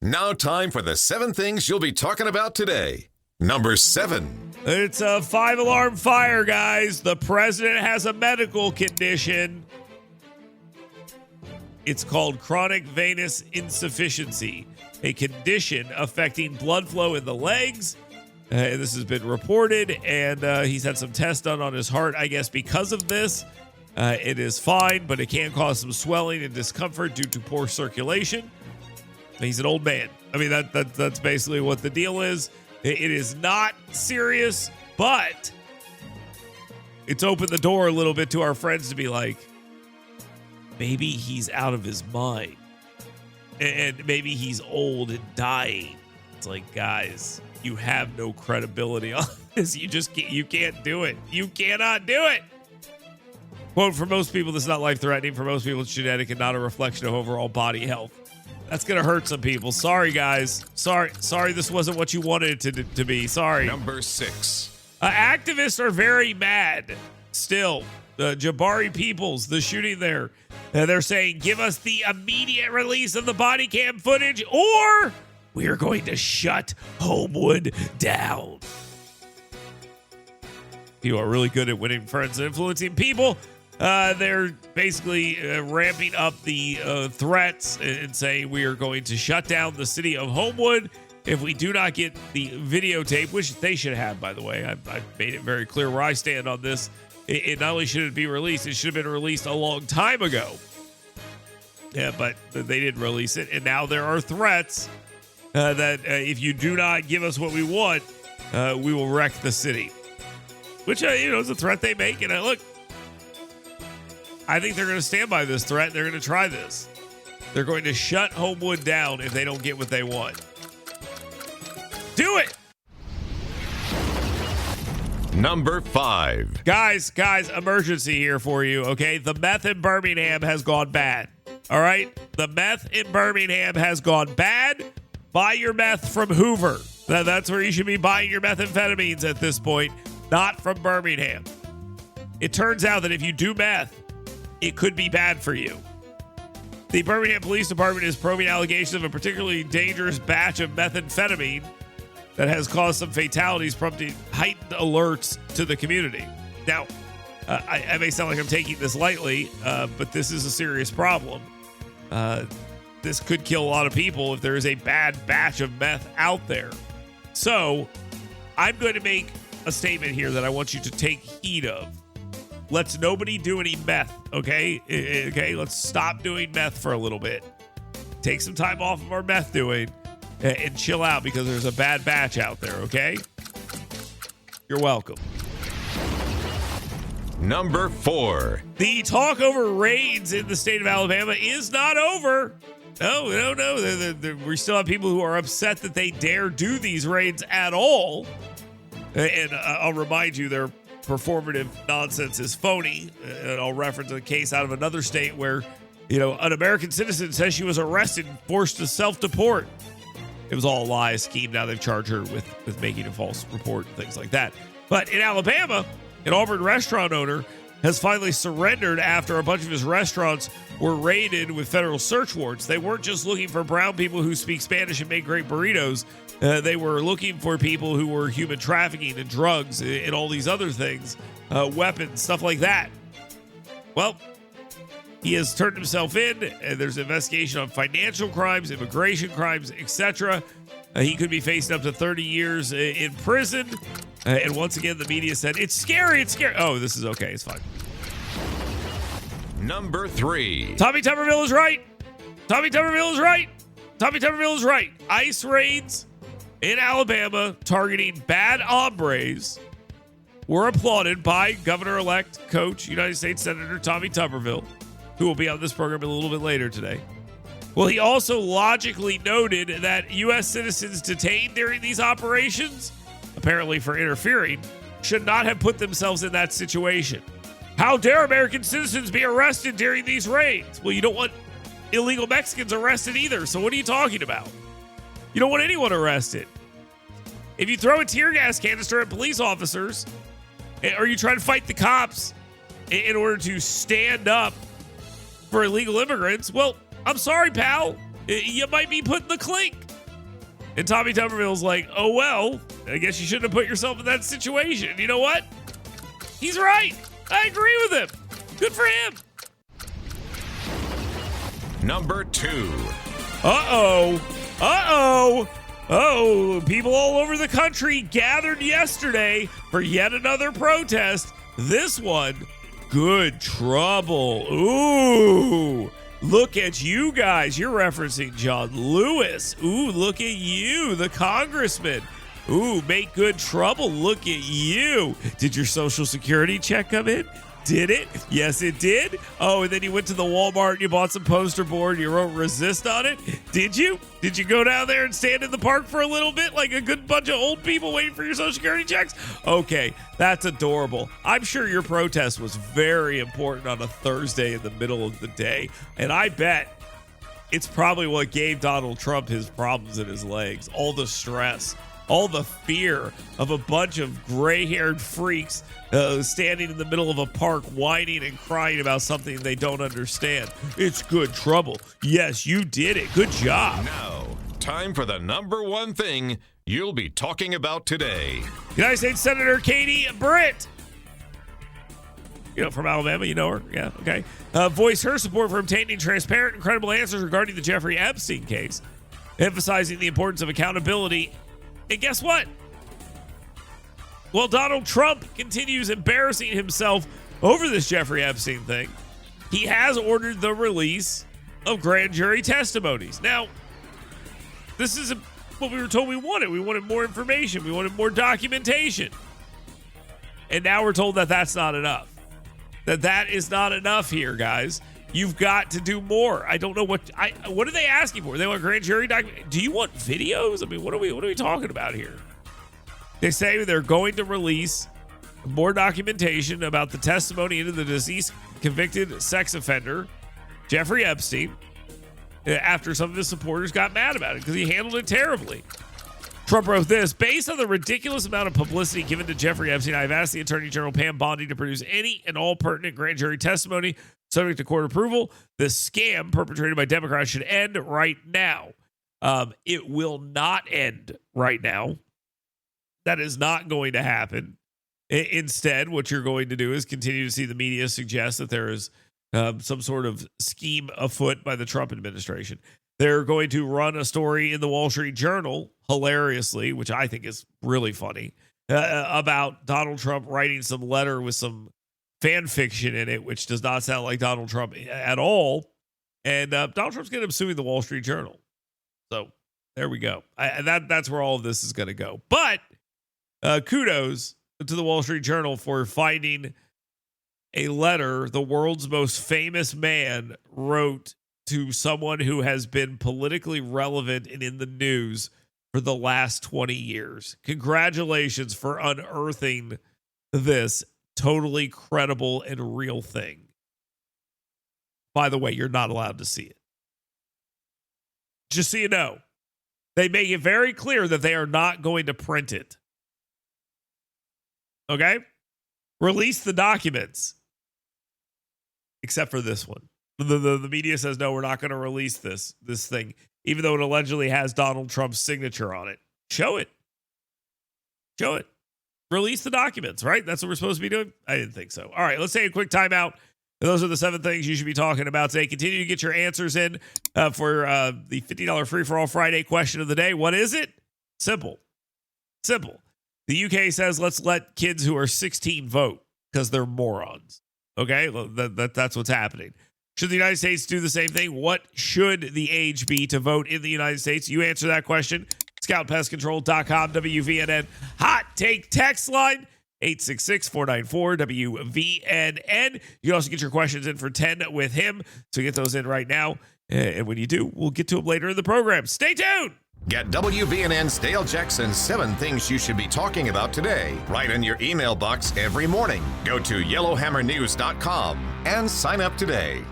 Now time for the 7 things you'll be talking about today. Number 7. It's a 5-alarm fire, guys. The president has a medical condition. It's called chronic venous insufficiency, a condition affecting blood flow in the legs. This has been reported, and he's had some tests done on his heart, I guess, because of this. It is fine, but it can cause some swelling and discomfort due to poor circulation. He's an old man. I mean, that's basically what the deal is. It is not serious, but it's opened the door a little bit to our friends to be like, maybe he's out of his mind. And maybe he's old and dying. It's like, guys, you have no credibility on this. You can't do it. You cannot do it. Quote, for most people, this is not life-threatening. For most people, it's genetic and not a reflection of overall body health. That's going to hurt some people. Sorry, guys. Sorry, this wasn't what you wanted it to be. Sorry. Number 6. Activists are very mad still. Jabari Peoples, the shooting there. They're saying, give us the immediate release of the body cam footage or we are going to shut Homewood down. People are really good at winning friends and influencing people. They're basically ramping up the threats and saying we are going to shut down the city of Homewood if we do not get the videotape, which they should have, by the way. I've made it very clear where I stand on this. It not only should it be released, it should have been released a long time ago. Yeah, but they didn't release it. And now there are threats that if you do not give us what we want, we will wreck the city. Which, is a threat they make. And look, I think they're going to stand by this threat. They're going to try this. They're going to shut Homewood down if they don't get what they want. Do it. Number 5. Guys, emergency here for you, okay? The meth in Birmingham has gone bad, all right? The meth in Birmingham has gone bad. Buy your meth from Hoover. That's where you should be buying your methamphetamines at this point, not from Birmingham. It turns out that if you do meth, it could be bad for you. The Birmingham Police Department is probing allegations of a particularly dangerous batch of methamphetamine that has caused some fatalities, prompting heightened alerts to the community. Now, I may sound like I'm taking this lightly, but this is a serious problem. This could kill a lot of people if there is a bad batch of meth out there. So, I'm going to make a statement here that I want you to take heed of. Let's nobody do any meth, okay? Okay, let's stop doing meth for a little bit. Take some time off of our meth doing and chill out because there's a bad batch out there, okay? You're welcome. Number 4. The talk over raids in the state of Alabama is not over. No. We still have people who are upset that they dare do these raids at all. And I'll remind you, their performative nonsense is phony. And I'll reference a case out of another state where, an American citizen says she was arrested and forced to self-deport. It was all a lie, a scheme. Now they've charged her with making a false report and things like that. But in Alabama, an Auburn restaurant owner has finally surrendered after a bunch of his restaurants were raided with federal search warrants. They weren't just looking for brown people who speak Spanish and make great burritos. They were looking for people who were human trafficking and drugs and all these other things, weapons, stuff like that. Well, he has turned himself in, and there's an investigation on financial crimes, immigration crimes, etc. He could be facing up to 30 years in prison. And once again, the media said, it's scary. Oh, this is okay. It's fine. Number 3. Tommy Tuberville is right. ICE raids in Alabama targeting bad hombres were applauded by Governor-elect Coach, United States Senator Tommy Tuberville, who will be on this program a little bit later today. Well, he also logically noted that U.S. citizens detained during these operations, apparently for interfering, should not have put themselves in that situation. How dare American citizens be arrested during these raids? Well, you don't want illegal Mexicans arrested either, so what are you talking about? You don't want anyone arrested. If you throw a tear gas canister at police officers, or you try to fight the cops in order to stand up for illegal immigrants, well, I'm sorry, pal. You might be put in the clink. And Tommy Tuberville's like, oh, well, I guess you shouldn't have put yourself in that situation. You know what? He's right. I agree with him. Good for him. Number 2. Oh, people all over the country gathered yesterday for yet another protest. This one, good trouble. Ooh, look at you guys. You're referencing John Lewis. Ooh, look at you, the congressman. Ooh, make good trouble. Look at you. Did your Social Security check come in? Did it? Yes, it did. Oh, and then you went to the Walmart and you bought some poster board and you wrote resist on it. Did you? Did you go down there and stand in the park for a little bit like a good bunch of old people waiting for your Social Security checks? Okay, that's adorable. I'm sure your protest was very important on a Thursday in the middle of the day. And I bet it's probably what gave Donald Trump his problems in his legs. All the stress, all the fear of a bunch of gray-haired freaks standing in the middle of a park whining and crying about something they don't understand. It's good trouble. Yes, you did it. Good job. Now, time for the number 1 thing you'll be talking about today. United States Senator Katie Britt, from Alabama, you know her. Yeah, okay. Voiced her support for obtaining transparent and credible answers regarding the Jeffrey Epstein case, emphasizing the importance of accountability. And guess what? Well, Donald Trump continues embarrassing himself over this Jeffrey Epstein thing. He has ordered the release of grand jury testimonies. Now, this is what we were told we wanted. We wanted more information. We wanted more documentation. And now we're told that that's not enough. That is not enough here, guys. You've got to do more. I don't know what are they asking for? They want grand jury document. Do you want videos? I mean, what are we talking about here? They say they're going to release more documentation about the testimony into the deceased convicted sex offender, Jeffrey Epstein, after some of his supporters got mad about it because he handled it terribly. Trump wrote this: based on the ridiculous amount of publicity given to Jeffrey Epstein, I've asked the Attorney General Pam Bondi to produce any and all pertinent grand jury testimony subject to court approval. This scam perpetrated by Democrats should end right now. It will not end right now. That is not going to happen. Instead, what you're going to do is continue to see the media suggest that there is some sort of scheme afoot by the Trump administration. They're going to run a story in the Wall Street Journal, hilariously, which I think is really funny, about Donald Trump writing some letter with some fan fiction in it, which does not sound like Donald Trump at all. And Donald Trump's going to be suing the Wall Street Journal. So there we go. That's where all of this is going to go. But kudos to the Wall Street Journal for finding a letter the world's most famous man wrote to someone who has been politically relevant and in the news for the last 20 years. Congratulations for unearthing this totally credible and real thing. By the way, you're not allowed to see it. Just so you know, they make it very clear that they are not going to print it. Okay? Release the documents. Except for this one. The media says, no, we're not going to release this thing, even though it allegedly has Donald Trump's signature on it. Show it. Show it. Release the documents, right? That's what we're supposed to be doing? I didn't think so. All right, let's take a quick timeout. Those are the 7 things you should be talking about today. Continue to get your answers in for the $50 free-for-all Friday question of the day. What is it? Simple. The UK says, let's let kids who are 16 vote because they're morons. Okay? That's what's happening. Should the United States do the same thing? What should the age be to vote in the United States? You answer that question. ScoutPestControl.com, WVNN. Hot Take text line, 866-494-WVNN. You can also get your questions in for 10 with him. So get those in right now. And when you do, we'll get to them later in the program. Stay tuned. Get WVNN stale checks and 7 things you should be talking about today right in your email box every morning. Go to yellowhammernews.com and sign up today.